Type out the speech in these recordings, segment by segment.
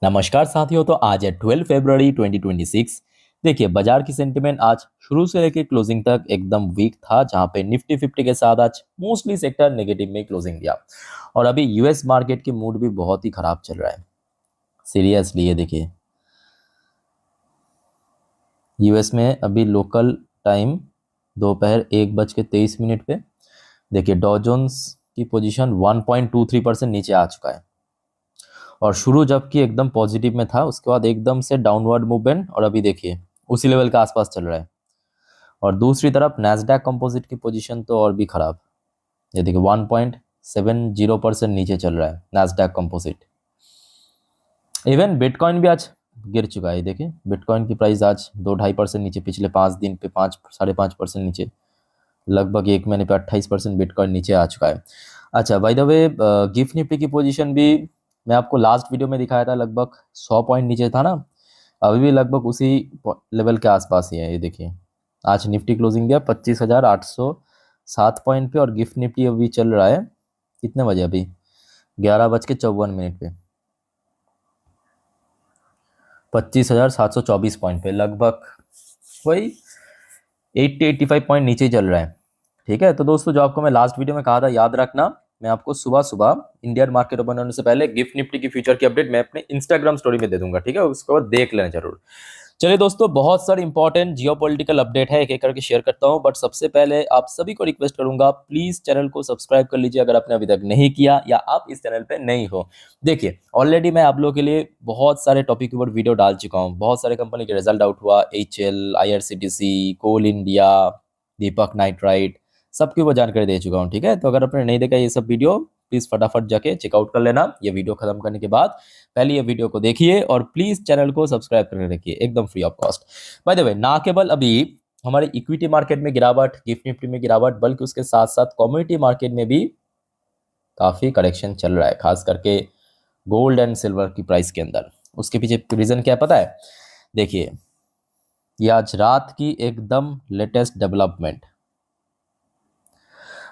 नमस्कार साथियों। तो आज है 12 फरवरी 2026। देखिए, बाजार की सेंटिमेंट आज शुरू से लेकर क्लोजिंग तक एकदम वीक था, जहां पे निफ्टी 50 के साथ आज मोस्टली सेक्टर नेगेटिव में क्लोजिंग दिया। और अभी यूएस मार्केट की मूड भी बहुत ही खराब चल रहा है। सीरियसली ये देखिए, यूएस में अभी लोकल टाइम दोपहर 1:23 पे देखिए डॉ जोन्स की पोजीशन 1.23% नीचे आ चुका है। और शुरू जबकि एकदम पॉजिटिव में था, उसके बाद एकदम से डाउनवर्ड मूवमेंट, और अभी देखिए उसी लेवल के आसपास चल रहा है। और दूसरी तरफ नैस्डैक कंपोजिट की पोजीशन तो और भी खराब। ये देखिए 1.70% नीचे चल रहा है नैस्डैक कंपोजिट। इवन बिटकॉइन भी आज गिर चुका है। देखिए बिटकॉइन की प्राइस आज 2-2.5% नीचे, पिछले 5 दिन पे 5-5.5% नीचे, लगभग एक महीने पे 28% बिटकॉइन नीचे आ चुका है। अच्छा, by the way gift Nifty की पोजीशन भी मैं आपको लास्ट वीडियो में दिखाया था, लगभग 100 पॉइंट नीचे था ना। अभी भी लगभग उसी लेवल के आसपास ही है। ये देखिए आज निफ्टी क्लोजिंग दिया 25,807 पॉइंट पे, और गिफ्ट निफ्टी अभी चल रहा है कितने बजे, अभी 11:54 पे 25,724 पॉइंट पे, लगभग वही 80-85 पॉइंट नीचे ही चल रहा है। ठीक है, तो दोस्तों जो आपको मैं लास्ट वीडियो में कहा था याद रखना, मैं आपको सुबह सुबह इंडियन मार्केट ओपन होने से पहले गिफ्ट निफ्टी की फ्यूचर की अपडेट मैं अपने इंस्टाग्राम स्टोरी में दे दूंगा। ठीक है, उसके बाद देख लेना जरूर। चलिए दोस्तों, बहुत सारे इंपॉर्टेंट जियोपॉलिटिकल अपडेट है, एक एक करके शेयर करता हूं। बट सबसे पहले आप सभी को रिक्वेस्ट करूंगा, प्लीज चैनल को सब्सक्राइब कर लीजिए अगर आपने अभी तक नहीं किया या आप इस चैनल पे नहीं हो। देखिए ऑलरेडी मैं आप लोगों के लिए बहुत सारे टॉपिक के ऊपर वीडियो डाल चुका हूँ। बहुत सारे कंपनी के रिजल्ट आउट हुआ, HL, IRCTC, कोल इंडिया, दीपक नाइट्राइट, सबकी वो जानकारी दे चुका हूँ। ठीक है, तो अगर आपने नहीं देखा ये सब वीडियो, प्लीज फटाफट जाके चेकआउट कर लेना। ये वीडियो खत्म करने के बाद पहले ये वीडियो को देखिए और प्लीज चैनल को सब्सक्राइब करके रखिए, एकदम free of cost. By the way, ना केवल अभी हमारे इक्विटी मार्केट में गिरावट, गिफ्ट निफ्टी में गिरावट, बल्कि उसके साथ साथ कमोडिटी मार्केट में भी काफी करेक्शन चल रहा है, खास करके गोल्ड एंड सिल्वर की प्राइस के अंदर। उसके पीछे रीजन क्या है पता है? देखिए ये आज रात की एकदम लेटेस्ट डेवलपमेंट,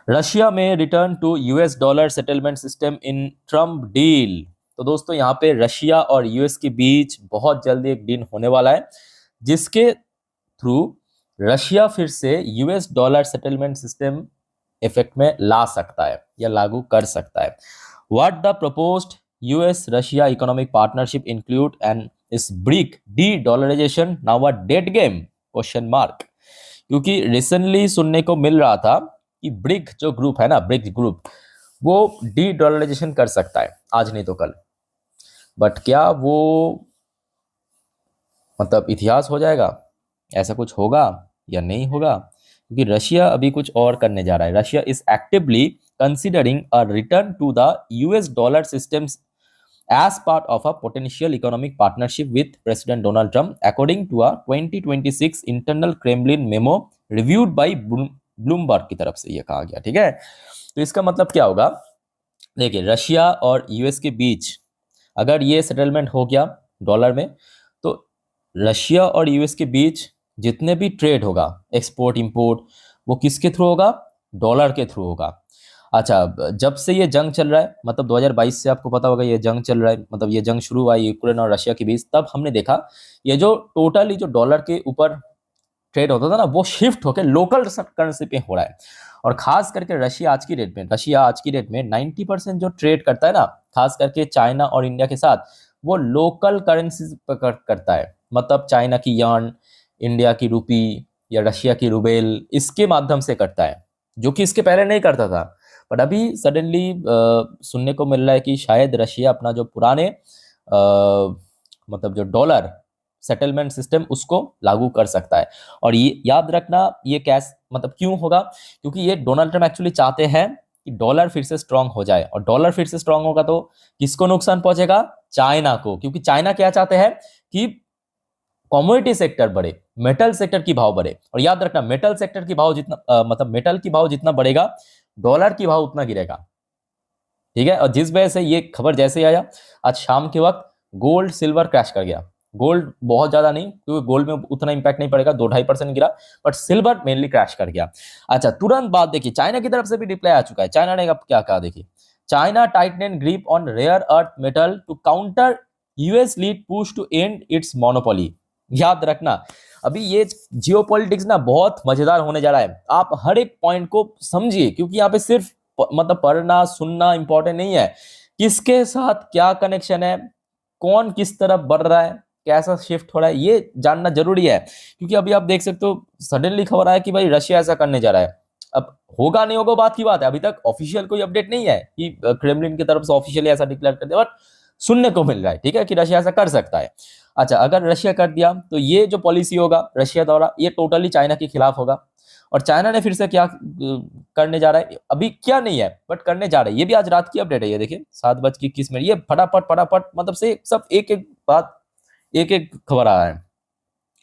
रशिया में return to US dollar settlement system in Trump deal. तो दोस्तों यहाँ पे रशिया और यूएस के बीच बहुत जल्दी एक डील होने वाला है, जिसके थ्रू रशिया फिर से US dollar settlement system effect में ला सकता है या लागू कर सकता है। What the proposed US Russia economic partnership include and is BRIC de dollarisation now a dead game, question mark. क्योंकि रिसेंटली सुनने को मिल रहा था कि ब्रिक जो ग्रुप है ना, ब्रिक ग्रुप, वो डी डॉलराइजेशन कर सकता है आज नहीं तो कल। बट क्या वो मतलब इतिहास हो जाएगा, ऐसा कुछ होगा या नहीं होगा? क्योंकि रशिया अभी कुछ और करने जा रहा है। Russia is actively considering a return to the US dollar systems as part of a potential economic partnership with President Donald Trump, according to a 2026 internal Kremlin memo reviewed by Bloomberg की तरफ से ये कहा गया। ठीक है, तो इसका मतलब क्या होगा? देखिए रशिया और यूएस के बीच अगर ये सेटलमेंट हो गया डॉलर में, तो रशिया और यूएस के बीच जितने भी ट्रेड होगा, एक्सपोर्ट इंपोर्ट, वो किसके थ्रू होगा? डॉलर के थ्रू होगा। अच्छा, जब से ये जंग चल रहा है, मतलब 2022 से आपको पता होगा ये जंग चल रहा है, मतलब ये जंग शुरू हुआ है यूक्रेन और रशिया के बीच, तब हमने देखा ये जो टोटली जो डॉलर के ऊपर ट्रेड होता था ना, वो शिफ्ट होकर लोकल करेंसी पे हो रहा है। और खास करके रशिया आज की डेट में 90% जो ट्रेड करता है ना, खास करके चाइना और इंडिया के साथ, वो लोकल करेंसी करता है। मतलब चाइना की यान, इंडिया की रुपी या रशिया की रूबेल, इसके माध्यम से करता है, जो कि इसके पहले नहीं करता था। बट अभी सडनली सुनने को मिल रहा है कि शायद रशिया अपना जो पुराने मतलब जो डॉलर सेटलमेंट सिस्टम उसको लागू कर सकता है। और ये याद रखना, ये कैश मतलब क्यों होगा? क्योंकि ये डोनाल्ड ट्रम्प एक्चुअली चाहते हैं कि डॉलर फिर से स्ट्रांग हो जाए, और डॉलर फिर से स्ट्रांग होगा तो किसको नुकसान पहुंचेगा? चाइना को। क्योंकि चाइना क्या चाहते हैं कि कमोडिटी सेक्टर बढ़े, मेटल सेक्टर की भाव बढ़े। और याद रखना, मेटल सेक्टर की भाव जितना मतलब मेटल की भाव जितना बढ़ेगा, डॉलर की भाव उतना गिरेगा। ठीक है, और जिस वजह से ये खबर जैसे आया, आज शाम के वक्त गोल्ड सिल्वर क्रैश कर गया। गोल्ड बहुत ज्यादा नहीं, क्योंकि गोल्ड में उतना इंपैक्ट नहीं पड़ेगा, 2-2.5% गिरा, बट सिल्वर मेनली क्रैश कर गया। अच्छा, तुरंत बाद देखिए चाइना की तरफ से भी रिप्लाई आ चुका है। चाइना ने अब क्या कहा देखिए, China tighten grip on rare earth metal to counter US led push to end its monopoly. याद रखना, अभी ये जियोपॉलिटिक्स ना बहुत मजेदार होने जा रहा है। आप हर एक पॉइंट को समझिए, क्योंकि यहाँ पे सिर्फ मतलब पढ़ना सुनना इंपॉर्टेंट नहीं है, किसके साथ क्या कनेक्शन है, कौन किस तरफ बढ़ रहा है, कैसा शिफ्ट हो रहा है, ये जानना जरूरी है। क्योंकि अभी आप देख सकते हो सडनली खबर आया कि भाई रशिया ऐसा करने जा रहा है। अब होगा नहीं होगा बात की बात है, अभी तक ऑफिशियल कोई अपडेट नहीं है कि क्रेमलिन की तरफ से ऑफिशियली ऐसा डिक्लेयर कर दिया, बट सुनने को मिल रहा है, ठीक है, कि रशिया ऐसा कर सकता है। अच्छा, अगर रशिया कर दिया तो ये जो पॉलिसी होगा रशिया द्वारा, ये टोटली चाइना के खिलाफ होगा। और चाइना ने फिर से क्या करने जा रहा है, अभी क्या नहीं है बट करने जा रहा है। ये भी आज रात की अपडेट है, ये देखिए 7:21, ये फटाफट फटाफट मतलब से सब एक एक बात, एक एक खबर आ रहा है।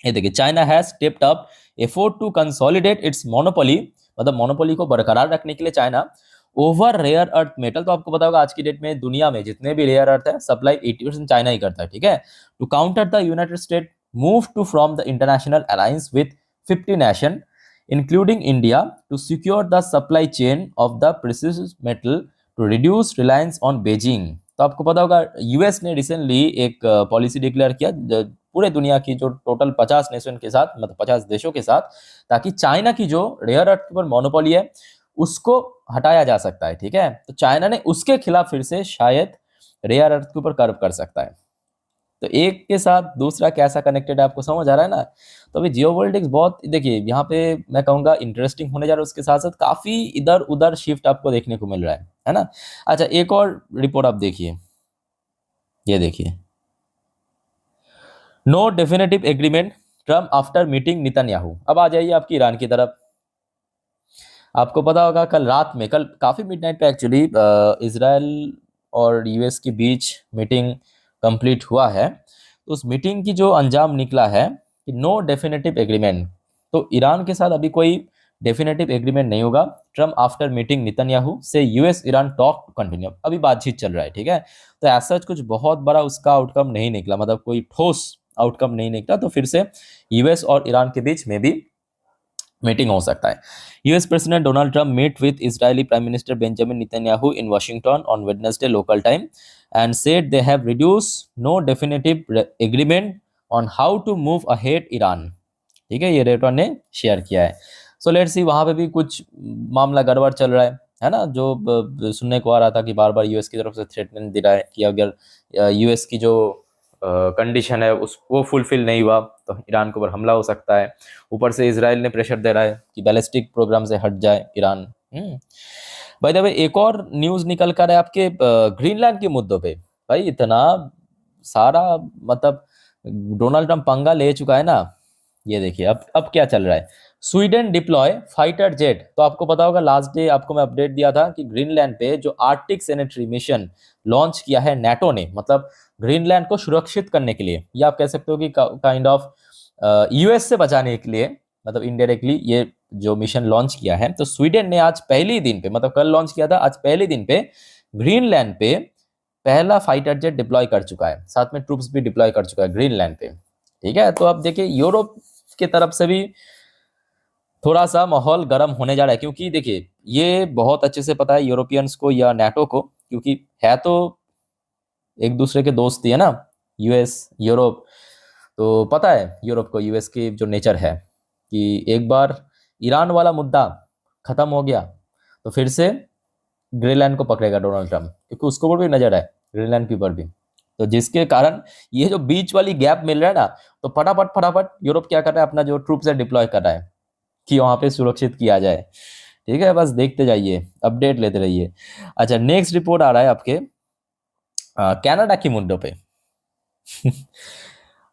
ये देखिए, China has stepped up effort to consolidate its monopoly, मतलब मोनोपोली को बरकरार रखने के लिए China over rare earth metal. तो आपको पता होगा आज की डेट में दुनिया में जितने भी रेयर अर्थ है सप्लाई 80% चाइना ही करता है, ठीक है। To counter the United State move to from the international alliance with 50 nation including India to secure the supply chain of the precious metal to reduce reliance on Beijing. तो आपको पता होगा US ने recently एक policy declare किया पूरे दुनिया की जो टोटल 50 नेशन के साथ, मतलब 50 देशों के साथ, ताकि चाइना की जो रेयर अर्थ के ऊपर मोनोपोली है उसको हटाया जा सकता है, ठीक है। तो चाइना ने उसके खिलाफ फिर से शायद रेयर अर्थ के ऊपर कर्व कर सकता है। तो एक के साथ दूसरा कैसा कनेक्टेड है आपको समझ आ रहा है ना। तो अभी जियोपॉलिटिक्स बहुत, देखिए यहाँ पे मैं कहूँगा इंटरेस्टिंग होने जा रहा है, उसके साथ साथ काफी इधर उधर शिफ्ट आपको देखने को मिल रहा है ना। अच्छा, एक और रिपोर्ट आप देखिए, ये देखिए, no definitive agreement Trump after meeting Netanyahu. अब आ जाइए आपकी ईरान की तरफ। आपको पता होगा कल रात में, कल काफ़ी मिडनाइट पे एक्चुअली इजराइल और यूएस के बीच मीटिंग कंप्लीट हुआ है। तो उस मीटिंग की जो अंजाम निकला है कि नो डेफिनेटिव एग्रीमेंट, तो ईरान के साथ अभी कोई डेफिनेटिव एग्रीमेंट नहीं होगा। ट्रम्प आफ्टर मीटिंग नेतन्याहू से यूएस ईरान टॉक कंटिन्यू, अभी बातचीत चल रहा है, ठीक है। तो ऐसा कुछ बहुत बड़ा उसका आउटकम नहीं निकला, मतलब कोई ठोस आउटकम नहीं निकला। तो फिर से यूएस और ईरान के बीच में भी मीटिंग हो सकता है। US president Donald Trump meet with Israeli prime minister Benjamin Netanyahu in Washington on Wednesday local time and said they have reduced no definitive agreement on how to move ahead Iran, ठीक है, ये रेटो ने share किया है। So let's see, वहां पे भी कुछ मामला गड़बड़ चल रहा है ना, जो सुनने को आ रहा था कि बार बार यूएस की तरफ से थ्रेटमेंट दे रहा है कि अगर यूएस की जो कंडीशन है उस वो फुलफिल नहीं हुआ तो ईरान के ऊपर हमला हो सकता है। ऊपर से इजराइल ने प्रेशर दे रहा है कि बैलिस्टिक प्रोग्राम से हट जाए ईरान। बाय द वे, एक और न्यूज निकल कर है आपके ग्रीनलैंड के मुद्दों पे। भाई इतना सारा मतलब डोनाल्ड ट्रम्प पंगा ले चुका है ना। ये देखिए अब क्या चल रहा है, स्वीडन डिप्लॉय फाइटर जेट। तो आपको पता होगा लास्ट डे आपको मैं अपडेट दिया था कि ग्रीनलैंड पे जो आर्कटिक सैनिटरी मिशन लॉन्च किया है नेटो ने, मतलब ग्रीनलैंड को सुरक्षित करने के लिए, या आप कह सकते हो कि काइंड ऑफ यूएस से बचाने के लिए, मतलब इनडायरेक्टली ये जो मिशन लॉन्च किया है। तो स्वीडन ने आज पहले दिन पे, मतलब कल लॉन्च किया था, आज पहले दिन पे ग्रीनलैंड पे पहला फाइटर जेट डिप्लॉय कर चुका है, साथ में ट्रूप्स भी डिप्लॉय कर चुका है ग्रीनलैंड पे, ठीक है। तो अब देखिए यूरोप की तरफ से भी थोड़ा सा माहौल गर्म होने जा रहा है, क्योंकि देखिए ये बहुत अच्छे से पता है यूरोपियंस को या नाटो को, क्योंकि है तो एक दूसरे के दोस्त ही है ना, यूएस यूरोप। तो पता है यूरोप को यूएस की जो नेचर है कि एक बार ईरान वाला मुद्दा खत्म हो गया तो फिर से ग्रीनलैंड को पकड़ेगा डोनाल्ड ट्रम्प, क्योंकि उसको ऊपर भी नजर है ग्रीनलैंड के ऊपर भी। तो जिसके कारण ये जो बीच वाली गैप मिल रहा है ना, तो फटाफट फटाफट यूरोप क्या कर रहा है, अपना जो ट्रूप्स है डिप्लॉय कर रहा है कि वहां पे सुरक्षित किया जाए, ठीक है। बस देखते जाइए, अपडेट लेते रहिए। अच्छा, नेक्स्ट रिपोर्ट आ रहा है आपके कनाडा के मुद्दों पे।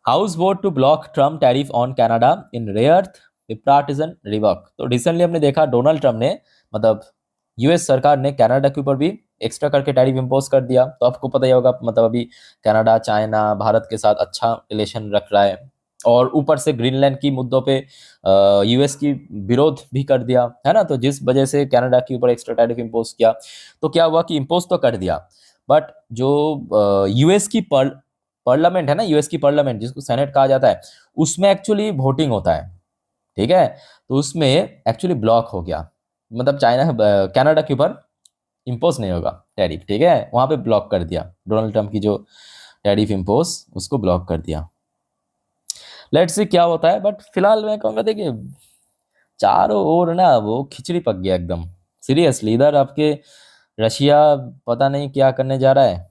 House vote to block Trump tariff on Canada in rare bipartisan rebuke. तो रिसेंटली हमने देखा डोनाल्ड ट्रम्प ने, मतलब यूएस सरकार ने कनाडा के ऊपर भी एक्स्ट्रा करके टैरिफ इंपोज कर दिया। तो आपको पता ही होगा, मतलब अभी कनाडा चाइना भारत के साथ अच्छा रिलेशन रख रहा है, और ऊपर से ग्रीनलैंड की मुद्दों पे यूएस की विरोध भी कर दिया है ना। तो जिस वजह से कनाडा के ऊपर एक्स्ट्रा टैरिफ इंपोज किया, तो क्या हुआ कि इंपोज तो कर दिया, बट जो यूएस की पार्लियामेंट है ना, यूएस की पार्लियामेंट जिसको सेनेट कहा जाता है, उसमें एक्चुअली वोटिंग होता है, ठीक है। तो उसमें एक्चुअली ब्लॉक हो गया, मतलब चाइना कनाडा के ऊपर इंपोज नहीं होगा टैरिफ, ठीक है, वहां पे ब्लॉक कर दिया डोनाल्ड ट्रम्प की जो टैरिफ इम्पोज उसको ब्लॉक कर दिया। लेट्स सी क्या होता है, बट फिलहाल मैं कहूँगा देखिए चारों ओर ना वो खिचड़ी पक गया एकदम सीरियसली। इधर आपके रशिया पता नहीं क्या करने जा रहा है,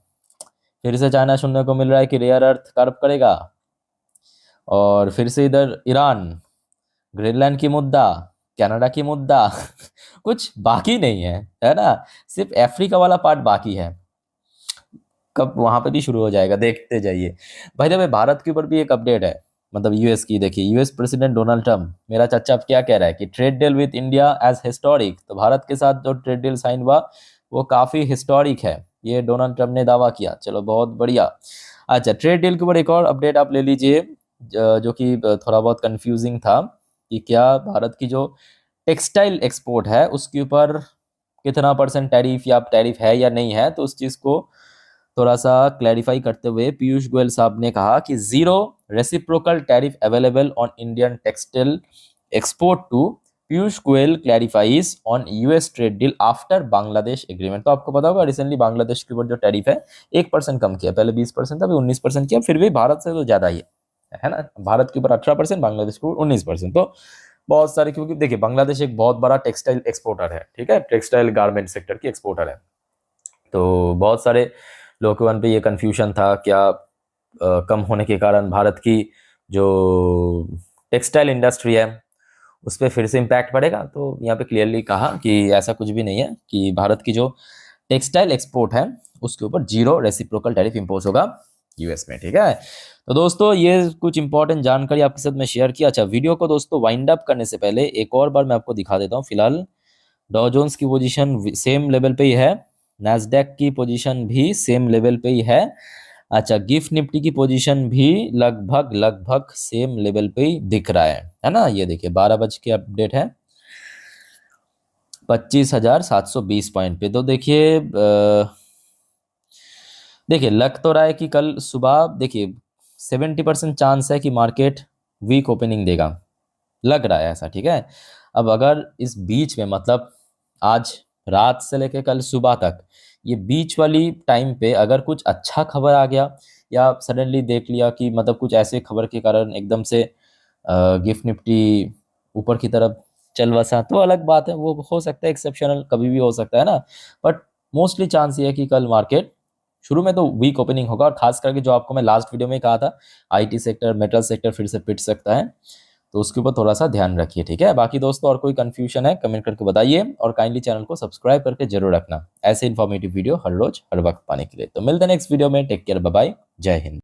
फिर से चाइना सुनने को मिल रहा है कि रेयर अर्थ कर्व करेगा, और फिर से इधर ईरान, ग्रीनलैंड की मुद्दा, कनाडा की मुद्दा कुछ बाकी नहीं है ना। सिर्फ अफ्रीका वाला पार्ट बाकी है, कब वहां पे भी शुरू हो जाएगा देखते जाइए। भाई भाई भारत के ऊपर भी एक अपडेट है, मतलब यूएस की। देखिए यूएस प्रेसिडेंट डोनाल्ड ट्रम्प, मेरा चच्चा, अब क्या कह रहा है कि trade deal with India as historic. तो भारत के साथ जो ट्रेड डील साइन हुआ वो काफी हिस्टोरिक है, ये डोनाल्ड ट्रम्प ने दावा किया। चलो बहुत बढ़िया। अच्छा, ट्रेड डील के ऊपर एक और अपडेट आप ले लीजिए, जो कि थोड़ा बहुत कंफ्यूजिंग था कि क्या भारत की जो टेक्सटाइल एक्सपोर्ट है उसके ऊपर कितना परसेंट टैरिफ या टैरिफ है या नहीं है। तो उस चीज़ को थोड़ा सा क्लैरिफाई करते हुए पीयूष गोयल साहब ने कहा कि zero reciprocal tariff available on Indian textile export to. Piyush Goyal clarifies on US trade deal after Bangladesh agreement. तो आपको पता होगा रिसेंटली बांग्लादेश के ऊपर जो टैरिफ है 1% कम किया, पहले 20% था, अभी 19% किया, फिर भी भारत से तो ज्यादा ही है ना। भारत के ऊपर 18%, बांग्लादेश के ऊपर 19%। तो बहुत सारे, क्योंकि देखिए बांग्लादेश एक बहुत बड़ा टेक्सटाइल एक्सपोर्टर है, ठीक है, टेक्सटाइल गारमेंट सेक्टर की एक्सपोर्टर है। तो बहुत सारे लोगों के मन पे ये कन्फ्यूजन था क्या कम होने के कारण भारत की जो टेक्सटाइल इंडस्ट्री है उस पर फिर से इम्पैक्ट पड़ेगा। तो यहाँ पे क्लियरली कहा कि ऐसा कुछ भी नहीं है, कि भारत की जो टेक्सटाइल एक्सपोर्ट है उसके ऊपर जीरो रेसिप्रोकल टैरिफ इम्पोज होगा यूएस में, ठीक है। तो दोस्तों ये कुछ इंपॉर्टेंट जानकारी आपके साथ में शेयर किया। अच्छा, वीडियो को दोस्तों वाइंड अप करने से पहले एक और बार मैं आपको दिखा देता हूँ। फिलहाल डॉ जोन्स की पोजीशन सेम लेवल पे ही है, नैस्डैक की पोजीशन भी सेम लेवल पे ही है। अच्छा, गिफ्ट निफ्टी की पोजीशन भी लगभग लगभग सेम लेवल पे ही दिख रहा है ना। ये देखिए 12 बज के अपडेट है 25,720 पॉइंट पे। तो देखिए देखिए लग तो रहा है कि कल सुबह देखिए 70% चांस है कि मार्केट वीक ओपनिंग देगा, लग रहा है ऐसा, ठीक है। अब अगर इस बीच में मतलब आज रात से लेकर कल सुबह तक ये बीच वाली टाइम पे अगर कुछ अच्छा खबर आ गया, या सडनली देख लिया कि मतलब कुछ ऐसे खबर के कारण एकदम से गिफ्ट निफ्टी ऊपर की तरफ चल बसा, तो अलग बात है, वो हो सकता है, एक्सेप्शनल कभी भी हो सकता है ना। बट मोस्टली चांस ये है कि कल मार्केट शुरू में तो वीक ओपनिंग होगा, और खास करके जो आपको मैं लास्ट वीडियो में कहा था आईटी सेक्टर, मेटल सेक्टर फिर से पिट सकता है, तो उसके ऊपर थोड़ा सा ध्यान रखिए, ठीक है। बाकी दोस्तों और कोई कंफ्यूजन है कमेंट करके बताइए, और काइंडली चैनल को सब्सक्राइब करके जरूर रखना ऐसे इन्फॉर्मेटिव वीडियो हर रोज हर वक्त पाने के लिए। तो मिलते हैं नेक्स्ट वीडियो में, टेक केयर, बाय बाय, जय हिंद।